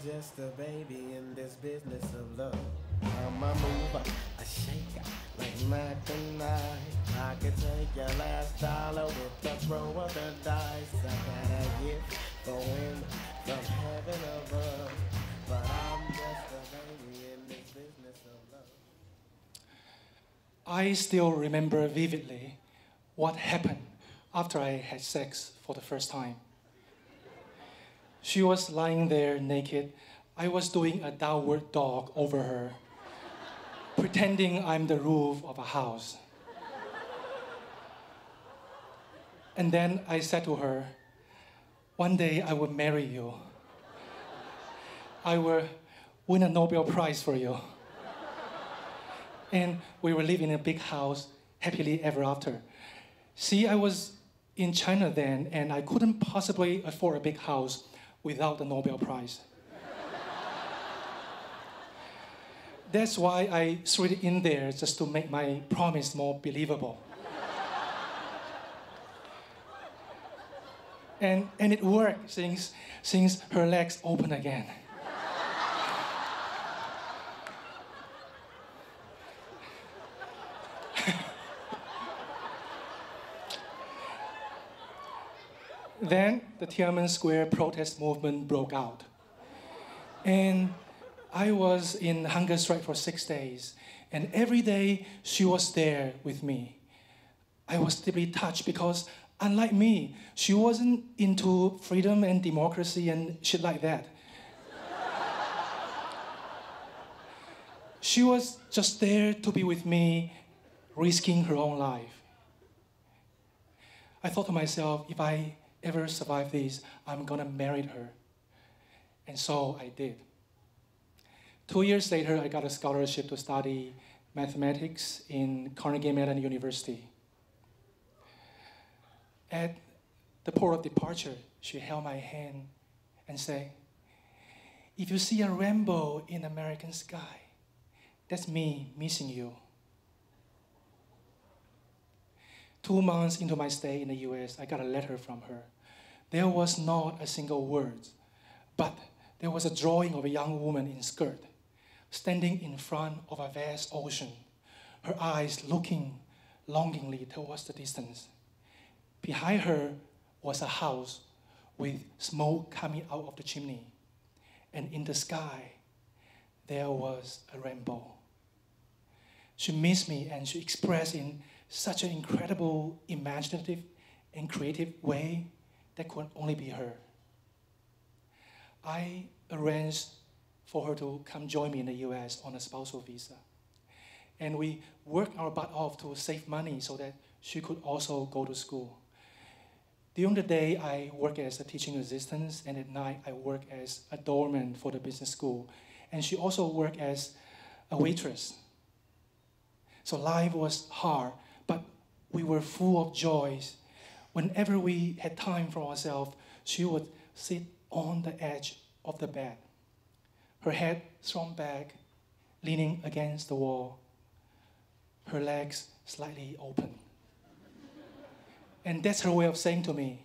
just a baby in this business of love. I'm a mover, a shaker, like Mac and I could take your last dollar with the throw of the dice. I got a gift for him from heaven above. But I'm just a baby in this business of love. I still remember vividly what happened after I had sex for the first time. She was lying there naked. I was doing a downward dog over her, pretending I'm the roof of a house. And then I said to her, one day I will marry you. I will win a Nobel Prize for you. And we will live in a big house, happily ever after. See, I was in China then, and I couldn't possibly afford a big house without the Nobel Prize. That's why I threw it in there, just to make my promise more believable. And it worked since her legs opened again. Then the Tiananmen Square protest movement broke out. And I was in hunger strike for 6 days. And every day she was there with me. I was deeply touched because, unlike me, she wasn't into freedom and democracy and shit like that. She was just there to be with me, risking her own life. I thought to myself, if I ever survive this, I'm gonna marry her. And so I did. 2 years later, I got a scholarship to study mathematics in Carnegie Mellon University. At the port of departure, she held my hand and said, if you see a rainbow in the American sky, that's me missing you. 2 months into my stay in the US, I got a letter from her. There was not a single word, but there was a drawing of a young woman in skirt, standing in front of a vast ocean, her eyes looking longingly towards the distance. Behind her was a house with smoke coming out of the chimney, and in the sky, there was a rainbow. She missed me, and she expressed in such an incredible, imaginative, and creative way that could only be her. I arranged for her to come join me in the US on a spousal visa. And we worked our butt off to save money so that she could also go to school. During the day, I work as a teaching assistant, and at night, I work as a doorman for the business school. And she also worked as a waitress. So life was hard, but we were full of joys. Whenever we had time for ourselves, she would sit on the edge of the bed, her head thrown back, leaning against the wall, her legs slightly open. And that's her way of saying to me,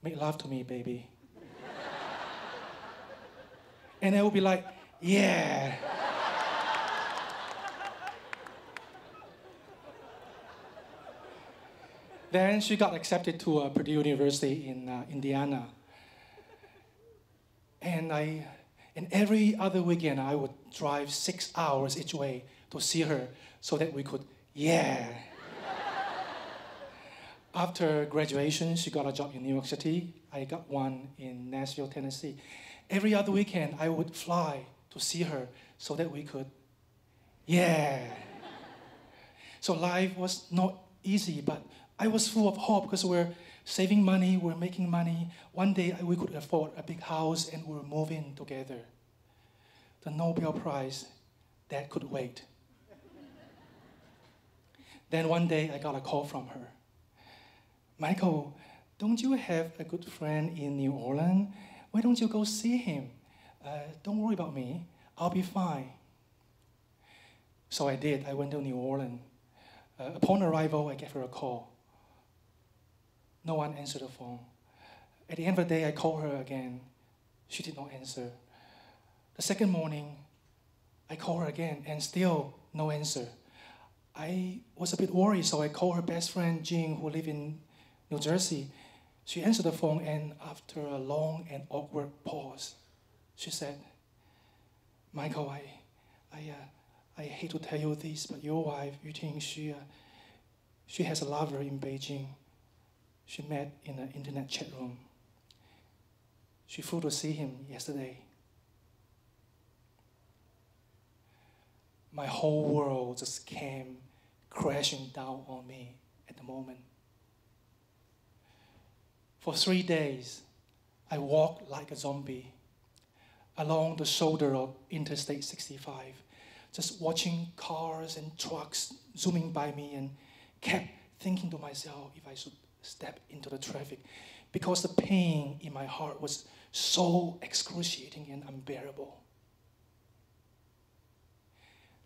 make love to me, baby. And I would be like, yeah. Then she got accepted to Purdue University in Indiana. And every other weekend, I would drive 6 hours each way to see her so that we could, yeah. After graduation, she got a job in New York City. I got one in Nashville, Tennessee. Every other weekend, I would fly to see her so that we could, yeah. So life was not easy, but I was full of hope because we're saving money, we're making money. One day we could afford a big house and we were moving together. The Nobel Prize, that could wait. Then one day I got a call from her. Michael, don't you have a good friend in New Orleans? Why don't you go see him? Don't worry about me, I'll be fine. So I did, I went to New Orleans. Upon arrival, I gave her a call. No one answered the phone. At the end of the day, I called her again. She did not answer. The second morning, I called her again, and still no answer. I was a bit worried, so I called her best friend, Jing, who lived in New Jersey. She answered the phone, and after a long and awkward pause, she said, Michael, I hate to tell you this, but your wife, Yuting, she has a lover in Beijing. She met in an internet chat room. She flew to see him yesterday. My whole world just came crashing down on me at the moment. For 3 days, I walked like a zombie along the shoulder of Interstate 65, just watching cars and trucks zooming by me, and kept thinking to myself if I should step into the traffic, because the pain in my heart was so excruciating and unbearable.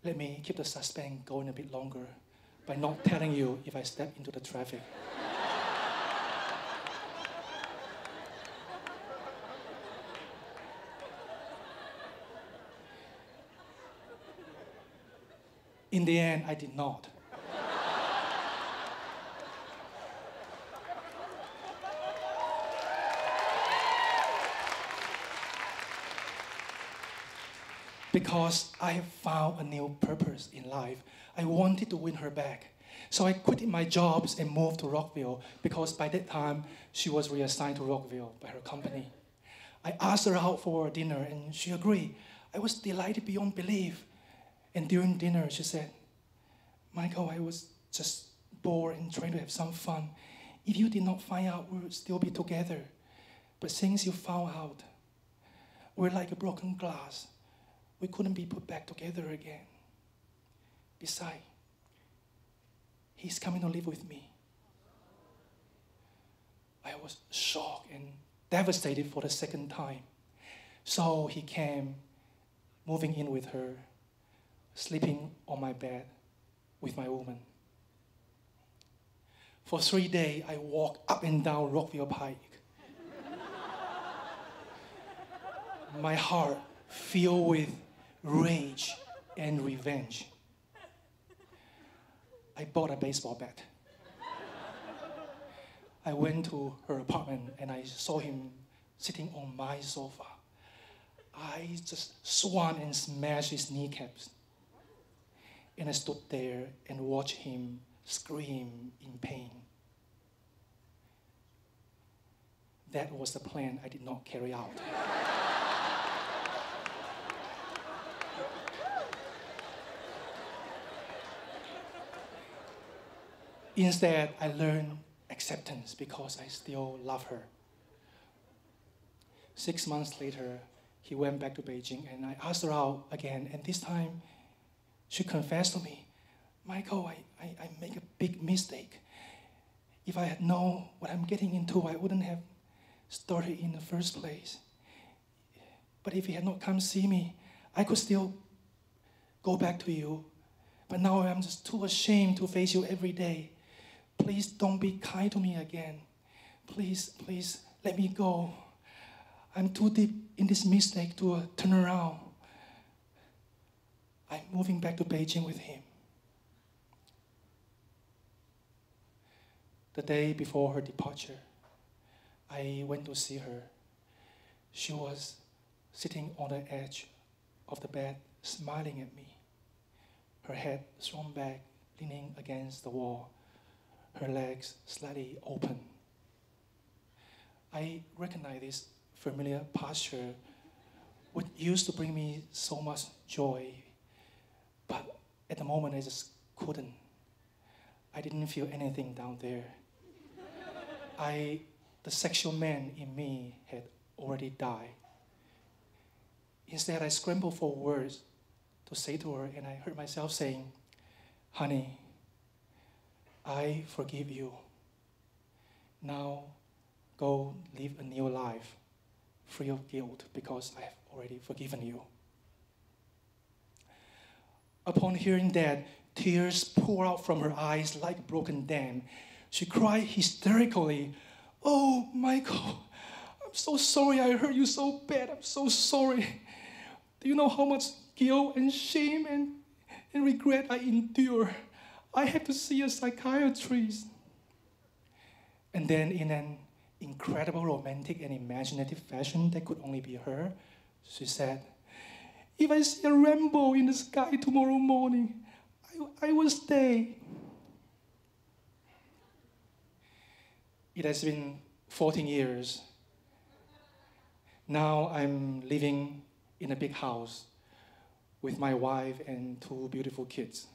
Let me keep the suspense going a bit longer by not telling you if I step into the traffic. In the end, I did not. Because I have found a new purpose in life. I wanted to win her back. So I quit my jobs and moved to Rockville, because by that time, she was reassigned to Rockville by her company. I asked her out for dinner, and she agreed. I was delighted beyond belief. And during dinner, she said, Michael, I was just bored and trying to have some fun. If you did not find out, we would still be together. But since you found out, we're like a broken glass. We couldn't be put back together again. Besides, he's coming to live with me. I was shocked and devastated for the second time. So he came, moving in with her, sleeping on my bed with my woman. For 3 days, I walked up and down Rockville Pike. My heart filled with rage and revenge. I bought a baseball bat. I went to her apartment and I saw him sitting on my sofa. I just swung and smashed his kneecaps. And I stood there and watched him scream in pain. That was the plan I did not carry out. Instead, I learned acceptance because I still love her. 6 months later, he went back to Beijing, and I asked her out again, and this time, she confessed to me, Michael, I make a big mistake. If I had known what I'm getting into, I wouldn't have started in the first place. But if he had not come see me, I could still go back to you. But now I'm just too ashamed to face you every day. Please don't be kind to me again. Please, please let me go. I'm too deep in this mistake to turn around. I'm moving back to Beijing with him. The day before her departure, I went to see her. She was sitting on the edge of the bed, smiling at me. Her head thrown back, leaning against the wall, her legs slightly open. I recognize this familiar posture, which used to bring me so much joy. But at the moment, I just couldn't. I didn't feel anything down there. The sexual man in me had already died. Instead, I scrambled for words to say to her, and I heard myself saying, honey, I forgive you. Now, go live a new life, free of guilt, because I have already forgiven you. Upon hearing that, tears poured out from her eyes like a broken dam. She cried hysterically, oh, Michael, I'm so sorry I hurt you so bad. I'm so sorry. Do you know how much guilt and shame and regret I endure? I had to see a psychiatrist. And then in an incredible romantic and imaginative fashion that could only be her, she said, if I see a rainbow in the sky tomorrow morning, I will stay. It has been 14 years. Now I'm living in a big house with my wife and 2 beautiful kids.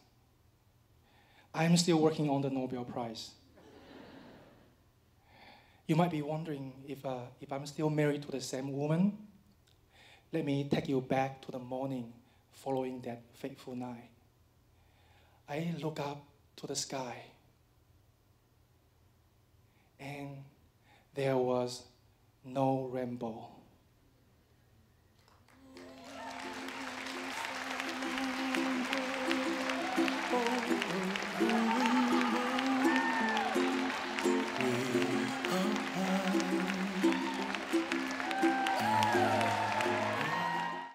I'm still working on the Nobel Prize. You might be wondering if I'm still married to the same woman. Let me take you back to the morning following that fateful night. I look up to the sky, and there was no rainbow.